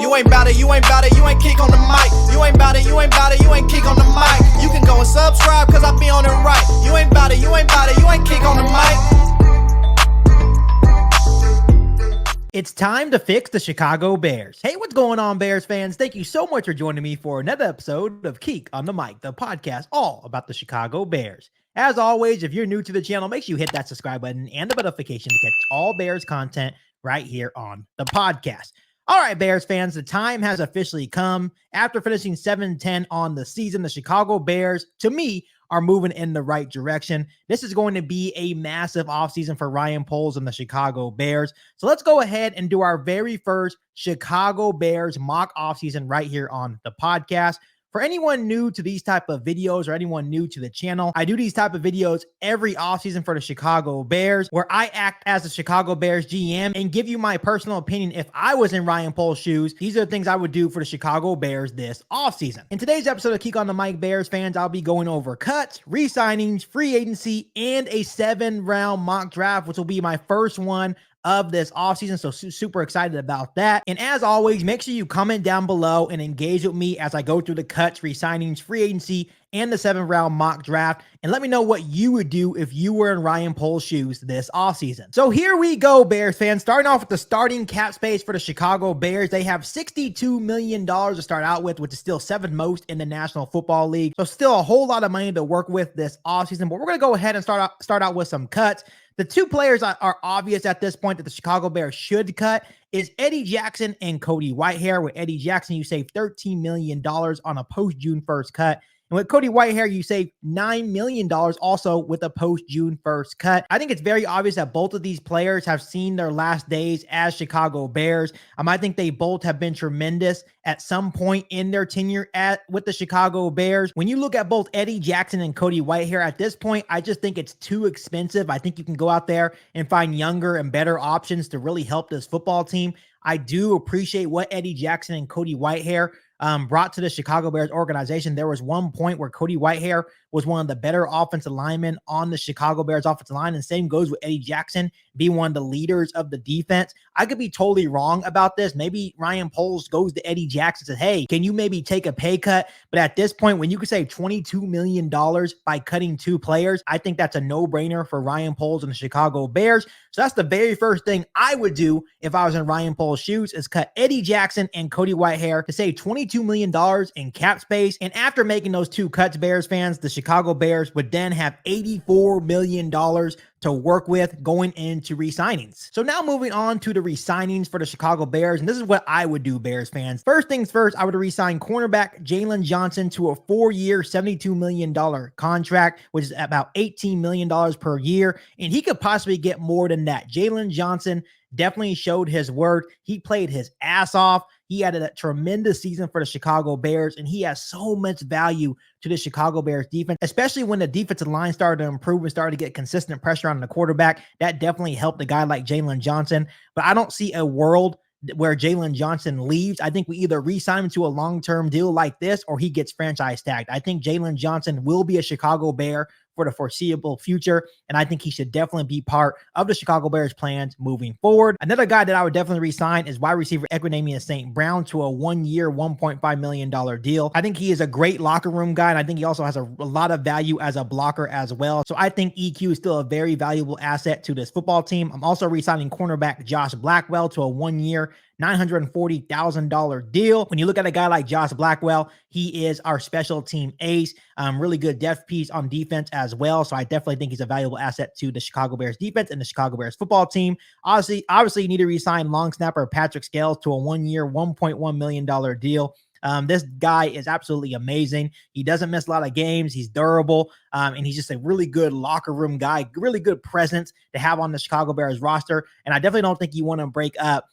You ain't bout it, you ain't bout it, you ain't kick on the mic. You ain't bout it, you ain't bout it, you ain't kick on the mic. You can go and subscribe cause I be on it right. You ain't bout it, you ain't bout it, you ain't kick on the mic. It's time to fix the Chicago Bears. Hey, what's going on, Bears fans? Thank you so much for joining me for another episode of Keek on the Mic, the podcast all about the Chicago Bears. As always, if you're new to the channel, make sure you hit that subscribe button and the notification to catch all Bears content right here on the podcast. All right, Bears fans, the time has officially come. After finishing 7-10 on the season, the Chicago Bears, to me, are moving in the right direction. This is going to be a massive offseason for Ryan Poles and the Chicago Bears. So let's go ahead and do our very first Chicago Bears mock offseason right here on the podcast. For anyone new to these type of videos or anyone new to the channel, I do these type of videos every offseason for the Chicago Bears, where I act as the Chicago Bears GM and give you my personal opinion. If I was in Ryan Poles' shoes, these are the things I would do for the Chicago Bears this offseason. In today's episode of Keek on the Mic, Bears fans, I'll be going over cuts, re-signings, free agency, and a 7-round mock draft, which will be my first one of this offseason. So super excited about that. And as always, make sure you comment down below and engage with me as I go through the cuts, re-signings, free agency, and the 7-round mock draft. And let me know what you would do if you were in Ryan Poles' shoes this offseason. So here we go, Bears fans. Starting off with the starting cap space for the Chicago Bears. They have $62 million to start out with, which is still 7th most in the National Football League. So still a whole lot of money to work with this offseason. But we're going to go ahead and start out with some cuts. The two players are obvious at this point that the Chicago Bears should cut is Eddie Jackson and Cody Whitehair. With Eddie Jackson, you save $13 million on a post-June 1st cut. And with Cody Whitehair, you save $9 million also with a post-June 1st cut. I think it's very obvious that both of these players have seen their last days as Chicago Bears. I think they both have been tremendous at some point in their tenure with the Chicago Bears. When you look at both Eddie Jackson and Cody Whitehair at this point, I just think it's too expensive. I think you can go out there and find younger and better options to really help this football team. I do appreciate what Eddie Jackson and Cody Whitehair brought to the Chicago Bears organization. There was one point where Cody Whitehair was one of the better offensive linemen on the Chicago Bears offensive line, and same goes with Eddie Jackson being one of the leaders of the defense. I could be totally wrong about this. Maybe Ryan Poles goes to Eddie Jackson and says, hey, can you maybe take a pay cut? But at this point, when you could save $22 million by cutting two players, I think that's a no-brainer for Ryan Poles and the Chicago Bears. So that's the very first thing I would do if I was in Ryan Poles' shoes, is cut Eddie Jackson and Cody Whitehair to save $22 million in cap space. And after making those two cuts, Bears fans, the Chicago Bears would then have $84 million to work with going into re-signings. So now moving on to the re-signings for the Chicago Bears, and this is what I would do, Bears fans. First things first, I would re-sign cornerback Jalen Johnson to a 4-year, $72 million contract, which is about $18 million per year, and he could possibly get more than that. Jalen Johnson definitely showed his worth. He played his ass off. He had a tremendous season for the Chicago Bears, and he has so much value to the Chicago Bears defense, especially when the defensive line started to improve and started to get consistent pressure on the quarterback. That definitely helped a guy like Jalen Johnson, but I don't see a world where Jalen Johnson leaves. I think we either re-sign him to a long-term deal like this or he gets franchise tagged. I think Jalen Johnson will be a Chicago Bear for the foreseeable future, and I think he should definitely be part of the Chicago Bears plans moving forward. Another guy that I would definitely re-sign is wide receiver Equanimeous St. Brown to a 1-year, $1.5 million deal. I think he is a great locker room guy, and I think he also has a lot of value as a blocker as well. So I think EQ is still a very valuable asset to this football team. I'm also re-signing cornerback Josh Blackwell to a 1-year, $940,000 deal. When you look at a guy like Josh Blackwell, he is our special team ace, really good depth piece on defense as well. So I definitely think he's a valuable asset to the Chicago Bears defense and the Chicago Bears football team. Obviously, you need to re-sign long snapper Patrick Scales to a 1-year, $1.1 million deal. This guy is absolutely amazing. He doesn't miss a lot of games. He's durable, and he's just a really good locker room guy, really good presence to have on the Chicago Bears roster. And I definitely don't think you want to break up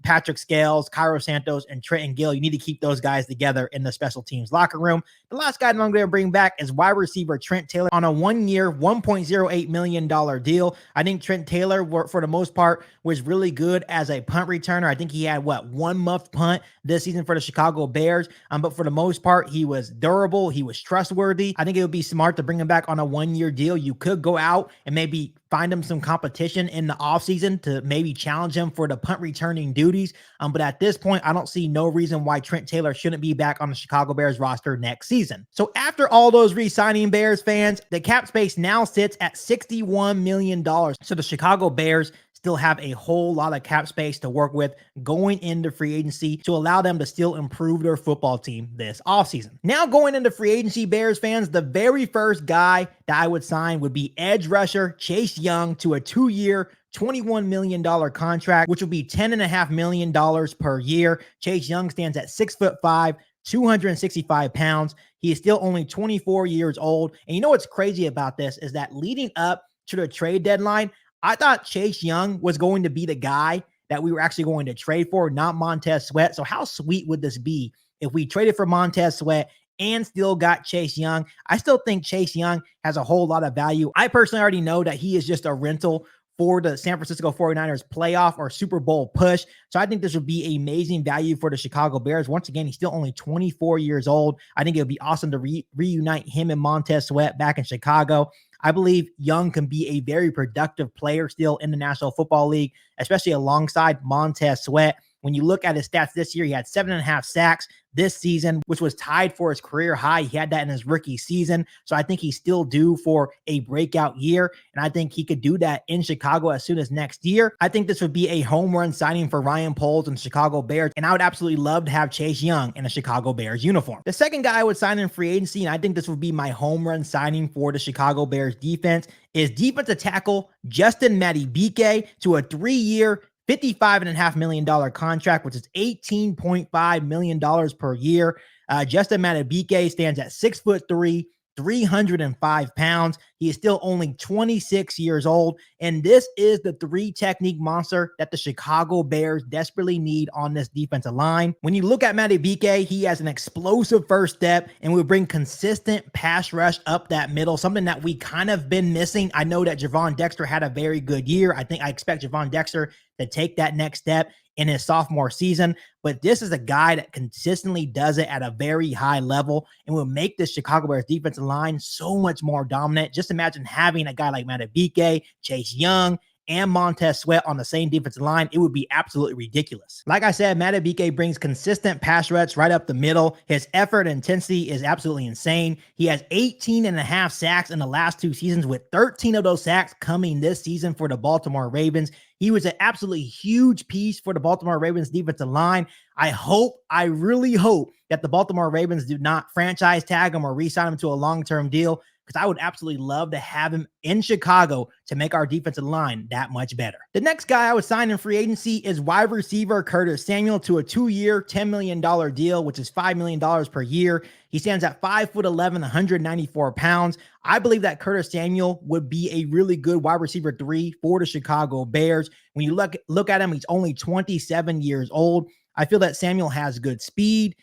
Patrick Scales, Cairo Santos, and Trenton Gill. You need to keep those guys together in the special teams locker room. The last guy that I'm going to bring back is wide receiver Trent Taylor on a 1-year, $1.08 million deal. I think Trent Taylor, for the most part, was really good as a punt returner. I think he had, one muffed punt this season for the Chicago Bears. But for the most part, he was durable. He was trustworthy. I think it would be smart to bring him back on a 1-year deal. You could go out and maybe find him some competition in the offseason to maybe challenge him for the punt returning duties. But at this point, I don't see no reason why Trent Taylor shouldn't be back on the Chicago Bears roster next season. So after all those re-signing Bears fans, the cap space now sits at $61 million. So the Chicago Bears still have a whole lot of cap space to work with going into free agency to allow them to still improve their football team this offseason. Now going into free agency, Bears fans, the very first guy that I would sign would be edge rusher Chase Young to a 2-year, $21 million contract, which will be $10.5 million per year. Chase Young stands at 6'5", 265 pounds. He is still only 24 years old. And you know what's crazy about this is that leading up to the trade deadline, I thought Chase Young was going to be the guy that we were actually going to trade for, not Montez Sweat. So how sweet would this be if we traded for Montez Sweat and still got Chase Young? I still think Chase Young has a whole lot of value. I personally already know that he is just a rental for the San Francisco 49ers playoff or Super Bowl push. So I think this would be amazing value for the Chicago Bears. Once again, he's still only 24 years old. I think it would be awesome to reunite him and Montez Sweat back in Chicago. I believe Young can be a very productive player still in the National Football League, especially alongside Montez Sweat. When you look at his stats this year, he had 7.5 sacks this season, which was tied for his career high. He had that in his rookie season. So I think he's still due for a breakout year. And I think he could do that in Chicago as soon as next year. I think this would be a home run signing for Ryan Poles and the Chicago Bears. And I would absolutely love to have Chase Young in a Chicago Bears uniform. The second guy I would sign in free agency, and I think this would be my home run signing for the Chicago Bears defense, is defensive tackle Justin Madubuike to a 3-year, $55.5 million contract, which is $18.5 million per year. Justin Madubuike stands at 6'3", 305 pounds. He is still only 26 years old. And this is the 3 technique monster that the Chicago Bears desperately need on this defensive line. When you look at Madubuike, he has an explosive first step and will bring consistent pass rush up that middle, something that we kind of been missing. I know that Javon Dexter had a very good year. I expect Javon Dexter to take that next step in his sophomore season, but this is a guy that consistently does it at a very high level and will make this Chicago Bears defensive line so much more dominant. Just imagine having a guy like Madubuike, Chase Young, and Montez Sweat on the same defensive line. It would be absolutely ridiculous. Like I said, Madubuike brings consistent pass rush right up the middle. His effort and intensity is absolutely insane. He has 18.5 sacks in the last 2 seasons, with 13 of those sacks coming this season for the Baltimore Ravens. He was an absolutely huge piece for the Baltimore Ravens defensive line. I really hope that the Baltimore Ravens do not franchise tag him or re-sign him to a long-term deal, because I would absolutely love to have him in Chicago to make our defensive line that much better. The next guy I would sign in free agency is wide receiver Curtis Samuel to a 2-year, $10 million deal, which is $5 million per year. He stands at 5'11", 194 pounds. I believe that Curtis Samuel would be a really good wide receiver 3 for the Chicago Bears. When you look at him, he's only 27 years old. I feel that Samuel has good speed,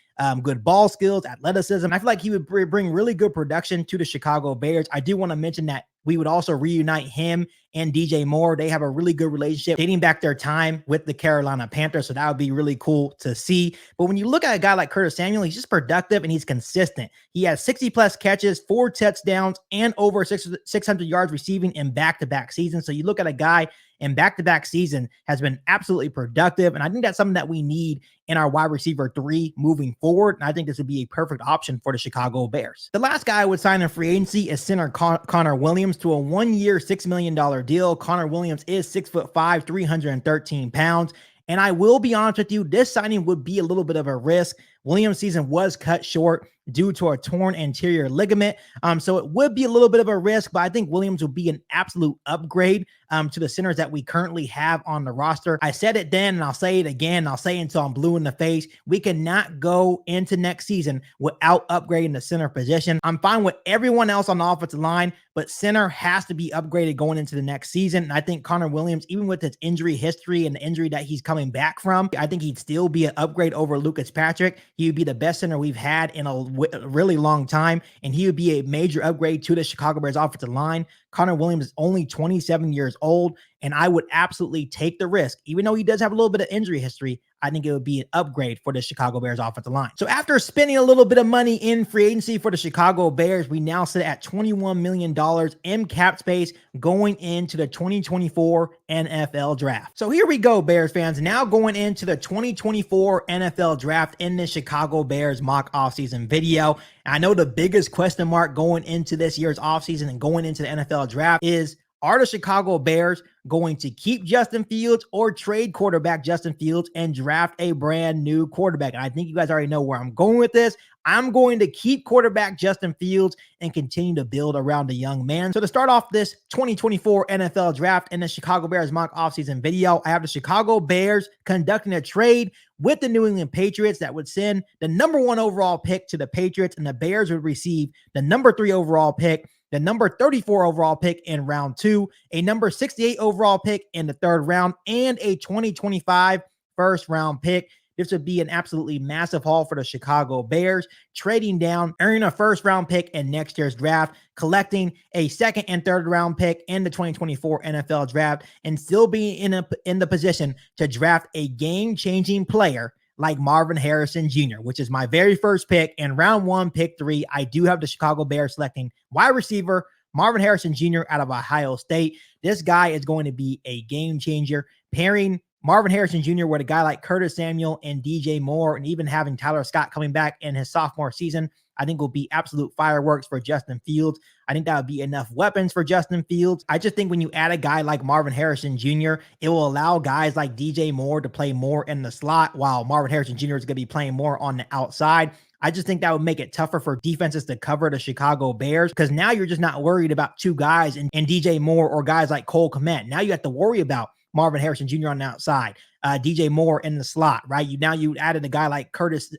good ball skills, athleticism. I feel like he would bring really good production to the Chicago Bears. I do want to mention that we would also reunite him and DJ Moore. They have a really good relationship dating back their time with the Carolina Panthers. So that would be really cool to see. But when you look at a guy like Curtis Samuel, he's just productive and he's consistent. He has 60 plus catches, 4 touchdowns, and over 600 yards receiving in back-to-back seasons. So you look at a guy in back-to-back season has been absolutely productive. And I think that's something that we need in our wide receiver 3 moving forward. And I think this would be a perfect option for the Chicago Bears. The last guy I would sign in free agency is center Connor Williams to a 1-year, $6 million deal. Connor Williams is 6'5", 313 pounds. And I will be honest with you, this signing would be a little bit of a risk. Williams' season was cut short due to a torn anterior ligament. So it would be a little bit of a risk, but I think Williams will be an absolute upgrade to the centers that we currently have on the roster. I said it then, and I'll say it again. I'll say it until I'm blue in the face. We cannot go into next season without upgrading the center position. I'm fine with everyone else on the offensive line, but center has to be upgraded going into the next season. And I think Connor Williams, even with his injury history and the injury that he's coming back from, I think he'd still be an upgrade over Lucas Patrick. He would be the best center we've had in a really long time, and he would be a major upgrade to the Chicago Bears offensive line. Connor Williams is only 27 years old, and I would absolutely take the risk. Even though he does have a little bit of injury history, I think it would be an upgrade for the Chicago Bears offensive line. So after spending a little bit of money in free agency for the Chicago Bears, we now sit at $21 million in cap space going into the 2024 NFL draft. So here we go, Bears fans. Now going into the 2024 NFL draft in the Chicago Bears mock offseason video. I know the biggest question mark going into this year's offseason and going into the NFL draft is, are the Chicago Bears going to keep Justin Fields or trade quarterback Justin Fields and draft a brand new quarterback? And I think you guys already know where I'm going with this. I'm going to keep quarterback Justin Fields and continue to build around the young man. So to start off this 2024 NFL draft in the Chicago Bears mock offseason video, I have the Chicago Bears conducting a trade with the New England Patriots that would send the number 1 overall pick to the Patriots, and the Bears would receive the number 3 overall pick, the number 34 overall pick in round 2, a number 68 overall pick in the 3rd round, and a 2025 first round pick. This would be an absolutely massive haul for the Chicago Bears, trading down, earning a first round pick in next year's draft, collecting a 2nd and 3rd round pick in the 2024 NFL draft, and still being in the position to draft a game-changing player like Marvin Harrison Jr., which is my very first pick in round 1, pick 3. I do have the Chicago Bears selecting wide receiver Marvin Harrison Jr. out of Ohio State. This guy is going to be a game changer, pairing Marvin Harrison Jr. with a guy like Curtis Samuel and DJ Moore, and even having Tyler Scott coming back in his sophomore season, I think will be absolute fireworks for Justin Fields. I think that would be enough weapons for Justin Fields. I just think when you add a guy like Marvin Harrison Jr., it will allow guys like DJ Moore to play more in the slot, while Marvin Harrison Jr. is going to be playing more on the outside. I just think that would make it tougher for defenses to cover the Chicago Bears, because now you're just not worried about 2 guys and DJ Moore or guys like Cole Kmet. Now you have to worry about Marvin Harrison Jr. on the outside, DJ Moore in the slot, right? You added a guy like Curtis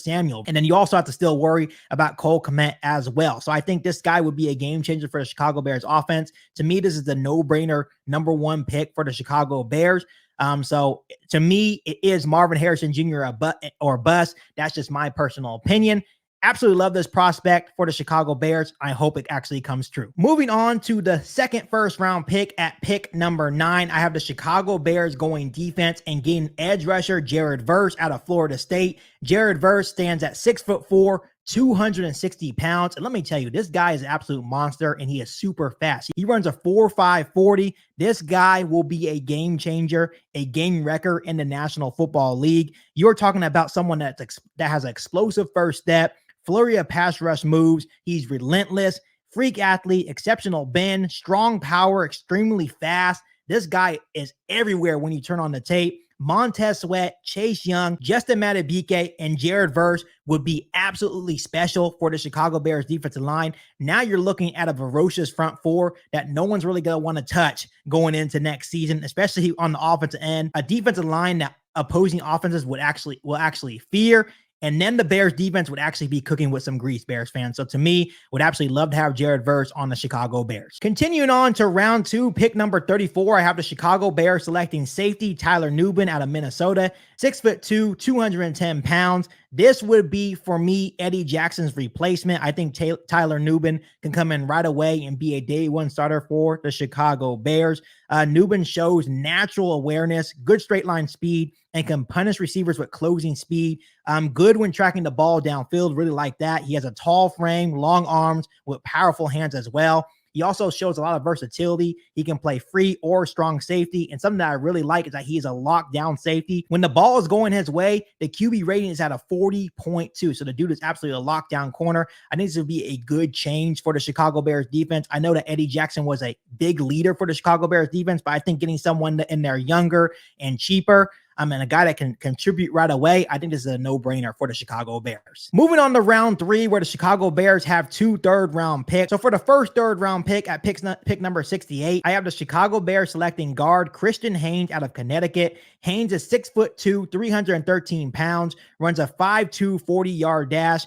Samuel, and then you also have to still worry about Cole Kmet as well. So I think this guy would be a game changer for the Chicago Bears offense. To me, this is the no-brainer number 1 pick for the Chicago Bears. So to me, it is Marvin Harrison Jr. or bust. That's just my personal opinion. Absolutely love this prospect for the Chicago Bears. I hope it actually comes true. Moving on to the 2nd first round pick at pick number 9, I have the Chicago Bears going defense and getting edge rusher Jared Verse out of Florida State. Jared Verse stands at 6'4", 260 pounds. And let me tell you, this guy is an absolute monster, and he is super fast. He runs a 4.5 40. This guy will be a game changer, a game wrecker in the National Football League. You're talking about someone that has an explosive first step, flurry of pass rush moves. He's relentless, freak athlete, exceptional bend, strong power, extremely fast. This guy is everywhere when you turn on the tape. Montez Sweat, Chase Young, Justin Madubuike, and Jared Verse would be absolutely special for the Chicago Bears defensive line. Now you're looking at a ferocious front 4 that no one's really going to want to touch going into next season, especially on the offensive end. A defensive line that opposing offenses will actually fear. And then the Bears defense would actually be cooking with some grease, Bears fans. So to me, would absolutely love to have Jared Verse on the Chicago Bears. Continuing on to round 2, pick number 34, I have the Chicago Bears selecting safety Tyler Nubin out of Minnesota, 6'2", 210 pounds. This would be, for me, Eddie Jackson's replacement. I think Tyler Nubin can come in right away and be a day 1 starter for the Chicago Bears. Nubin shows natural awareness, good straight line speed, and can punish receivers with closing speed. Good when tracking the ball downfield. Really like that. He has a tall frame, long arms with powerful hands as well. He also shows a lot of versatility. He can play free or strong safety. And something that I really like is that he is a lockdown safety. When the ball is going his way, the QB rating is at a 40.2. So the dude is absolutely a lockdown corner. I think this would be a good change for the Chicago Bears defense. I know that Eddie Jackson was a big leader for the Chicago Bears defense, but I think getting someone in there younger and cheaper, and a guy that can contribute right away, I think this is a no-brainer for the Chicago Bears. Moving on to round 3, where the Chicago Bears have 2 third-round picks. So for the first third-round pick at pick number 68, I have the Chicago Bears selecting guard Christian Haynes out of Connecticut. Haynes is 6'2", 313 pounds, runs a 5'2", 40-yard dash.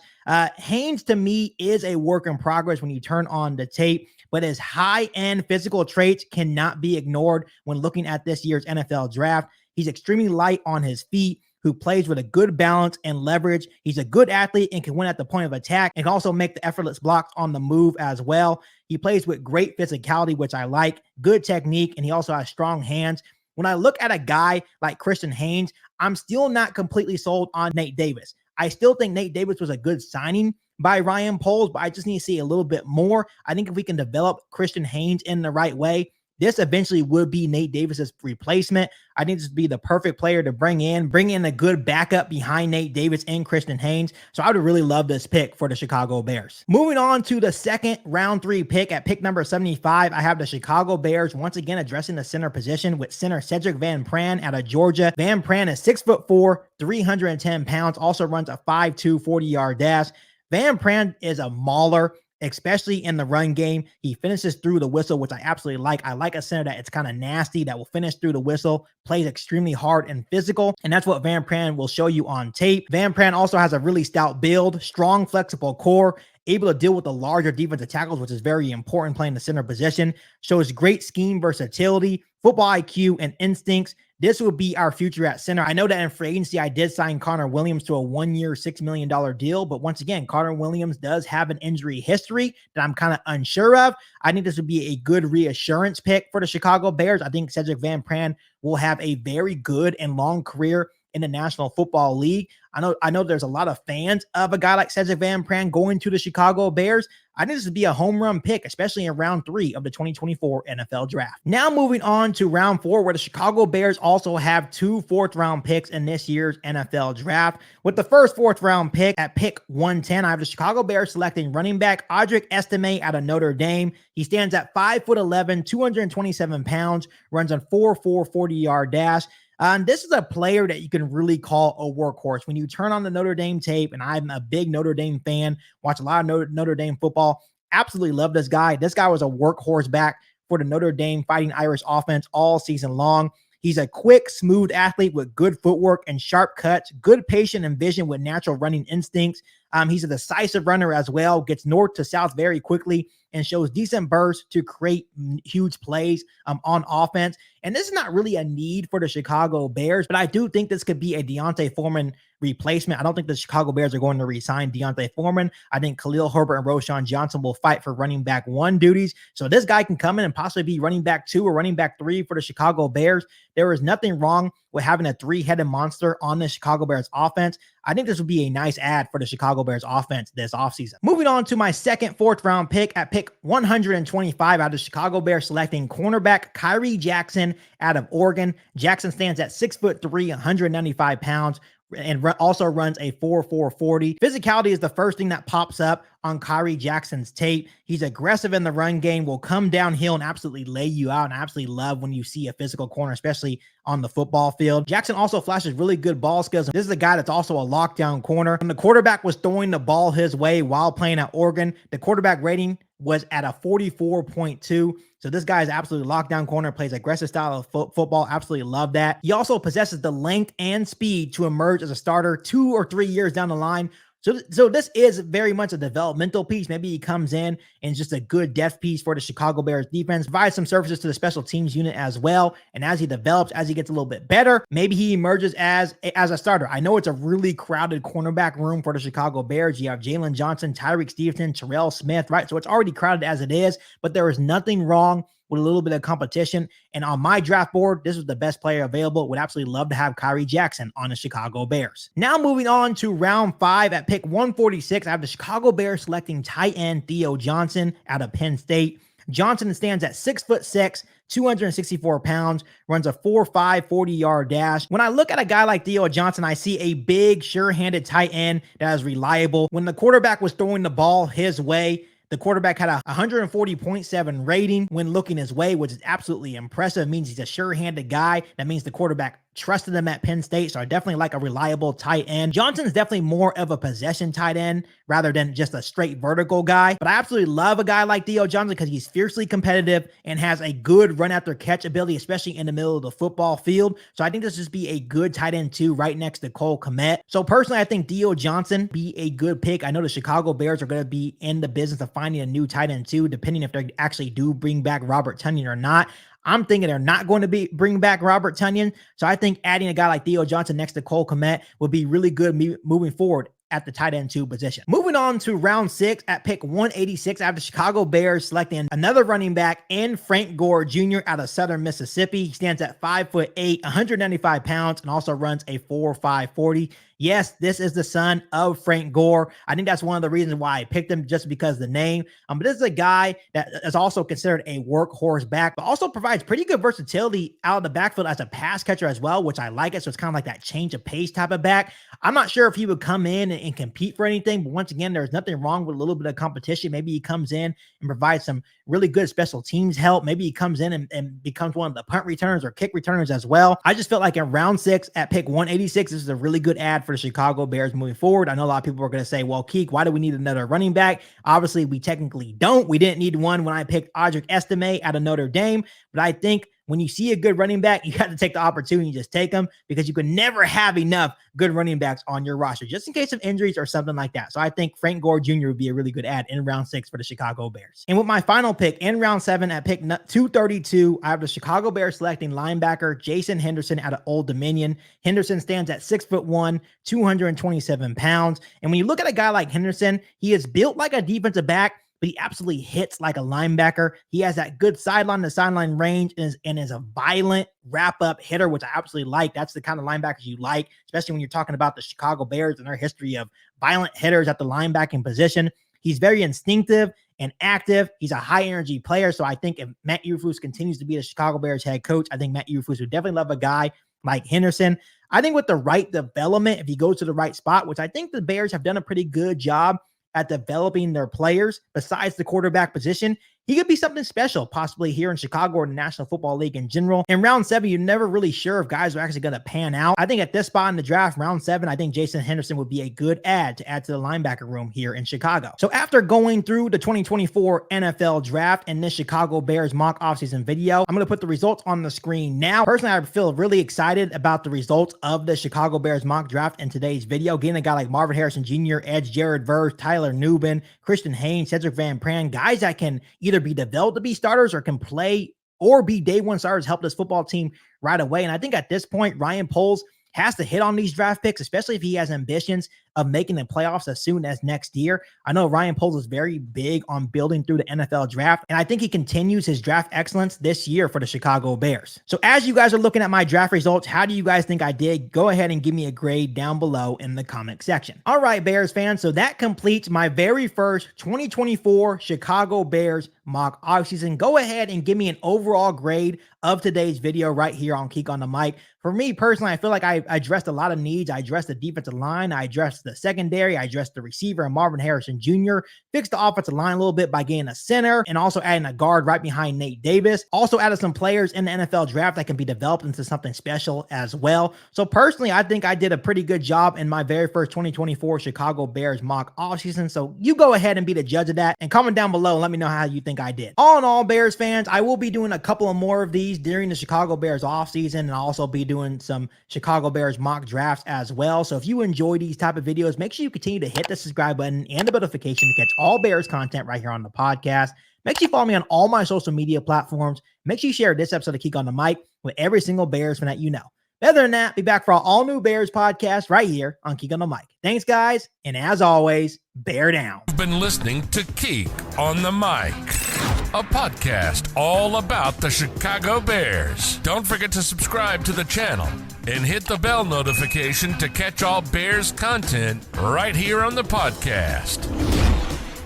Haynes, to me, is a work in progress when you turn on the tape, but his high-end physical traits cannot be ignored when looking at this year's NFL draft. He's extremely light on his feet, who plays with a good balance and leverage. He's a good athlete and can win at the point of attack and can also make the effortless blocks on the move as well. He plays with great physicality, which I like, good technique, and he also has strong hands. When I look at a guy like Christian Haynes, I'm still not completely sold on Nate Davis. I still think Nate Davis was a good signing by Ryan Poles, but I just need to see a little bit more. I think if we can develop Christian Haynes in the right way, this eventually would be Nate Davis's replacement. I think this would be the perfect player to bring in a good backup behind Nate Davis and Christian Haynes. So I would really love this pick for the Chicago Bears. Moving on to the second round 3 pick at pick number 75, I have the Chicago Bears once again addressing the center position with center Cedric Van Pran out of Georgia. Van Pran is 6'4", 310 pounds, also runs a 5'2", 40-yard dash. Van Pran is a mauler, especially in the run game. He finishes through the whistle, which I absolutely like. I like a center that it's kind of nasty, that will finish through the whistle, plays extremely hard and physical, and that's what Van Pran will show you on tape. Van Pran also has a really stout build, strong, flexible core, able to deal with the larger defensive tackles, which is very important playing the center position. Shows great scheme versatility, football IQ, and instincts. This will be our future at center. I know that in free agency, I did sign Connor Williams to a 1-year, $6 million deal. But once again, Connor Williams does have an injury history that I'm kind of unsure of. I think this would be a good reassurance pick for the Chicago Bears. I think Cedric Van Pran will have a very good and long career in the National Football League. I know there's a lot of fans of a guy like Cedric Van Pran going to the Chicago Bears. I think this would be a home run pick, especially in round 3 of the 2024 NFL draft. Now moving on to round 4, where the Chicago Bears also have 2 4th-round picks in this year's NFL draft. With the first 4th-round pick at pick 110, I have the Chicago Bears selecting running back Audric Estime out of Notre Dame. He stands at 5'11", 227 pounds, runs a 4.4 40-yard dash. And this is a player that you can really call a workhorse. When you turn on the Notre Dame tape, and I'm a big Notre Dame fan, watch a lot of Notre Dame football, absolutely love this guy. This guy was a workhorse back for the Notre Dame Fighting Irish offense all season long. He's a quick, smooth athlete with good footwork and sharp cuts, good patience and vision with natural running instincts. He's a decisive runner as well, gets north to south very quickly, and shows decent bursts to create huge plays on offense. And this is not really a need for the Chicago Bears, but I do think this could be a Deontay Foreman replacement. I don't think the Chicago Bears are going to re-sign Deontay Foreman. I think Khalil Herbert and Roschon Johnson will fight for running back 1 duties. So this guy can come in and possibly be running back 2 or running back 3 for the Chicago Bears. There is nothing wrong with having a 3-headed monster on the Chicago Bears offense. I think this would be a nice add for the Chicago Bears offense this offseason. Moving on to my second 4th-round pick at pick 125, out of the Chicago Bears selecting cornerback Kyrie Jackson out of Oregon. Jackson stands at 6'3", 195 pounds, and also runs a 4.4 40. Physicality is the first thing that pops up on Kyrie Jackson's tape. He's aggressive in the run game, will come downhill and absolutely lay you out. And I absolutely love when you see a physical corner, especially on the football field. Jackson also flashes really good ball skills. This is a guy that's also a lockdown corner. When the quarterback was throwing the ball his way while playing at Oregon, the quarterback rating was at a 44.2. So this guy is absolutely lockdown corner, plays aggressive style of football. Absolutely love that. He also possesses the length and speed to emerge as a starter 2 or 3 years down the line. So this is very much a developmental piece. Maybe he comes in and just a good depth piece for the Chicago Bears defense, provides some services to the special teams unit as well. And as he develops, as he gets a little bit better, maybe he emerges as a starter. I know it's a really crowded cornerback room for the Chicago Bears. You have Jalen Johnson, Tyreek Stevenson, Terrell Smith, right? So it's already crowded as it is, but there is nothing wrong with a little bit of competition. And on my draft board, this was the best player available. Would absolutely love to have Kyrie Jackson on the Chicago Bears. Now moving on to round 5 at pick 146, I have the Chicago Bears selecting tight end Theo Johnson out of Penn State. Johnson stands at 6'6", 264 pounds, runs a 4.5 40-yard dash. When I look at a guy like Theo Johnson, I see a big, sure-handed tight end that is reliable. When the quarterback was throwing the ball his way, the quarterback had a 140.7 rating when looking his way, which is absolutely impressive. It means he's a sure-handed guy. That means the quarterback trusted him at Penn State, so I definitely like a reliable tight end. Johnson's definitely more of a possession tight end rather than just a straight vertical guy, but I absolutely love a guy like Theo Johnson because he's fiercely competitive and has a good run after catch ability, especially in the middle of the football field. So I think this would be a good tight end too, right next to Cole Kmet. So personally, I think Theo Johnson be a good pick. I know the Chicago Bears are going to be in the business of finding a new tight end too, depending if they actually do bring back Robert Tonyan or not. I'm thinking they're not going to bring back Robert Tonyan. So I think adding a guy like Theo Johnson next to Cole Kmet would be really good moving forward at the tight end 2 position. Moving on to round 6 at pick 186, I have the Chicago Bears selecting another running back in Frank Gore Jr. out of Southern Mississippi. He stands at 5'8", 195 pounds, and also runs a 4.5 40. Yes, this is the son of Frank Gore. I think that's one of the reasons why I picked him, just because of the name. But this is a guy that is also considered a workhorse back, but also provides pretty good versatility out of the backfield as a pass catcher as well, which I like it. So it's kind of like that change of pace type of back. I'm not sure if he would come in and compete for anything, but once again, there's nothing wrong with a little bit of competition. Maybe he comes in and provides some really good special teams help. Maybe he comes in and becomes one of the punt returners or kick returners as well. I just felt like in round 6 at pick 186, this is a really good ad for the Chicago Bears moving forward. I know a lot of people are going to say, well, Keek, why do we need another running back? Obviously, we technically don't. We didn't need one when I picked Audric Estime out of Notre Dame, but I think when you see a good running back, you have to take the opportunity, just take them, because you can never have enough good running backs on your roster, just in case of injuries or something like that. So I think Frank Gore Jr. would be a really good ad in round 6 for the Chicago Bears. And with my final pick in round 7 at pick 232, I have the Chicago Bears selecting linebacker Jason Henderson out of Old Dominion. Henderson stands at 6'1", 227 pounds. And when you look at a guy like Henderson, he is built like a defensive back, but he absolutely hits like a linebacker. He has that good sideline to sideline range and is a violent wrap-up hitter, which I absolutely like. That's the kind of linebackers you like, especially when you're talking about the Chicago Bears and their history of violent hitters at the linebacking position. He's very instinctive and active. He's a high-energy player, so I think if Matt Eberflus continues to be the Chicago Bears head coach, I think Matt Eberflus would definitely love a guy like Henderson. I think with the right development, if he goes to the right spot, which I think the Bears have done a pretty good job at developing their players besides the quarterback position, he could be something special, possibly here in Chicago or the National Football League in general. In round 7, you're never really sure if guys are actually going to pan out. I think at this spot in the draft, round 7, I think Jason Henderson would be a good add to add to the linebacker room here in Chicago. So after going through the 2024 NFL draft and this Chicago Bears mock offseason video, I'm going to put the results on the screen now. Personally, I feel really excited about the results of the Chicago Bears mock draft in today's video. Getting a guy like Marvin Harrison Jr., Edge Jared Verse, Tyler Nubin, Christian Haynes, Cedric Van Pran, guys that can either be developed to be starters or can play or be day one starters, help this football team right away. And I think at this point, Ryan Poles has to hit on these draft picks, especially if he has ambitions of making the playoffs as soon as next year. I know Ryan Poles is very big on building through the NFL draft, and I think he continues his draft excellence this year for the Chicago Bears. So as you guys are looking at my draft results, how do you guys think I did? Go ahead and give me a grade down below in the comment section. All right, Bears fans, so that completes my very first 2024 Chicago Bears mock offseason. Go ahead and give me an overall grade of today's video right here on Keek on the Mic. For me personally, I feel like I addressed a lot of needs. I addressed the defensive line. I addressed the secondary. I addressed the receiver and Marvin Harrison Jr. Fixed the offensive line a little bit by getting a center and also adding a guard right behind Nate Davis. Also added some players in the NFL draft that can be developed into something special as well. So personally, I think I did a pretty good job in my very first 2024 Chicago Bears mock offseason. So you go ahead and be the judge of that and comment down below and let me know how you think I did. All in all, Bears fans, I will be doing a couple of more of these during the Chicago Bears offseason, and I'll also be doing some Chicago Bears mock drafts as well. So if you enjoy these type of videos, make sure you continue to hit the subscribe button and the notification to catch all Bears content right here on the podcast. Make sure you follow me on all my social media platforms. Make sure you share this episode of Keek on the Mic with every single Bears fan that you know. Other than that, be back for our all new Bears podcast right here on Keek on the Mic. Thanks, guys. And as always, bear down. You've been listening to Keek on the Mic, a podcast all about the Chicago Bears. Don't forget to subscribe to the channel and hit the bell notification to catch all Bears content right here on the podcast.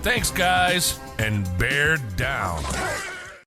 Thanks, guys, and bear down.